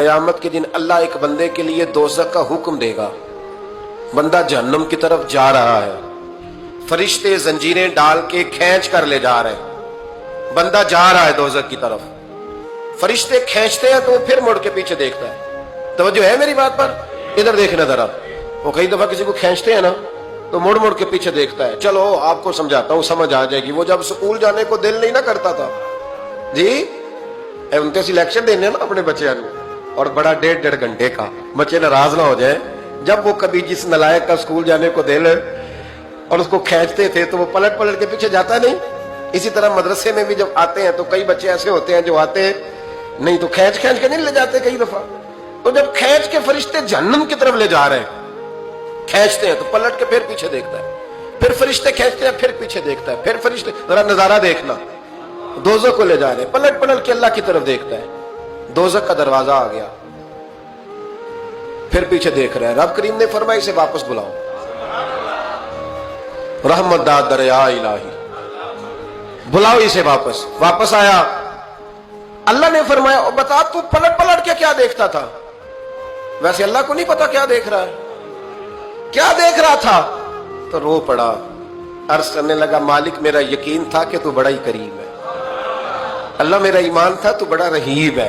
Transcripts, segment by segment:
क़यामत के दिन अल्लाह एक बंदे के लिए दोज़ख का हुक्म देगा। बंदा जहन्नम की तरफ जा रहा है, फरिश्ते जंजीरें डाल के खींच कर ले जा रहे हैं। बंदा जा रहा है दोज़ख की तरफ, फरिश्ते खींचते हैं तो वो फिर मुड़ के पीछे देखता है। तवज्जो है मेरी बात पर? इधर देखना जरा। वो कई दफा किसी को खींचते हैं ना तो मुड़ मुड़ के पीछे देखता है। चलो आपको समझाता हूँ, समझ आ जाएगी। वो जब स्कूल जाने को दिल नहीं ना करता था जी, उनके सिलेक्शन देने ना अपने बच्चे और बड़ा 1.5 घंटे का, बच्चे नाराज ना हो जाए। जब वो कभी जिस नलायक का स्कूल जाने को दिल और उसको खींचते थे तो वो पलट पलट के पीछे जाता नहीं। इसी तरह मदरसे में भी जब आते हैं तो कई बच्चे ऐसे होते हैं जो आते नहीं तो खींच खींच के नहीं ले जाते कई दफा। तो जब खींच के फरिश्ते जहन्नम की तरफ ले जा रहे हैं, खींचते हैं तो पलट के फिर पीछे देखता है, फिर फरिश्ते खींचते हैं फिर पीछे देखता है, फिर फरिश्ते। जरा नजारा देखना, दोज़ख को ले जा रहे हैं, पलट पलट के अल्लाह की तरफ देखता है। दोज़ख का दरवाजा आ गया, फिर पीछे देख रहे हैं। रब करीम ने फरमाया इसे वापस बुलाओ, रहमत दा दरिया इलाही, बुलाओ इसे वापस। वापस आया, अल्लाह ने फरमाया बता तू पलट पलट के क्या देखता था? वैसे अल्लाह को नहीं पता क्या देख रहा है, क्या देख रहा था? तो रो पड़ा, अर्ज करने लगा मालिक मेरा यकीन था कि तू बड़ा ही करीम है। अल्लाह मेरा ईमान था तू बड़ा रहीब है।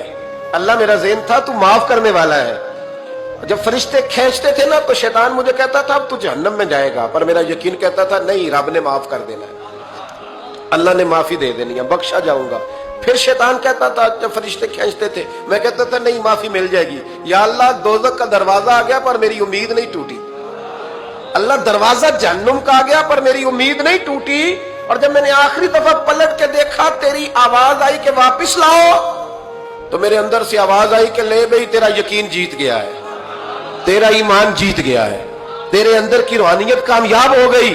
अल्लाह मेरा ज़हन था तू माफ करने वाला है। जब फरिश्ते खींचते थे ना तो शैतान मुझे कहता था अब तू जहन्नम में जाएगा, पर मेरा यकीन कहता था नहीं, रब ने माफ कर देना है, अल्लाह ने माफी दे देनी है, बख्शा जाऊंगा। फिर शैतान कहता था जब फरिश्ते खींचते थे, मैं कहता था नहीं माफी मिल जाएगी। या अल्लाह दोज़ख का दरवाजा आ गया पर मेरी उम्मीद नहीं टूटी। अल्लाह दरवाजा जहन्नुम का आ गया पर मेरी उम्मीद नहीं टूटी। और जब मैंने आखिरी दफा पलट के देखा तेरी आवाज आई कि वापिस लाओ, तो मेरे अंदर से आवाज आई कि ले भाई तेरा यकीन जीत गया है, तेरा ईमान जीत गया है, तेरे अंदर की रूहानियत कामयाब हो गई।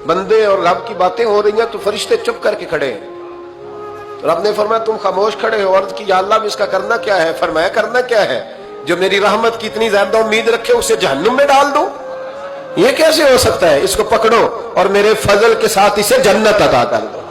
बंदे और रब की बातें हो रही हैं तो फरिश्ते चुप करके खड़े हैं। तो रब ने फरमाया तुम खामोश खड़े हो। अर्ज की या अल्लाह भी इसका करना क्या है? फरमाया करना क्या है? जो मेरी रहमत की इतनी ज्यादा उम्मीद रखे उसे जहन्नुम में डाल दूं? ये कैसे हो सकता है? इसको पकड़ो और मेरे फजल के साथ इसे जन्नत अता कर दो।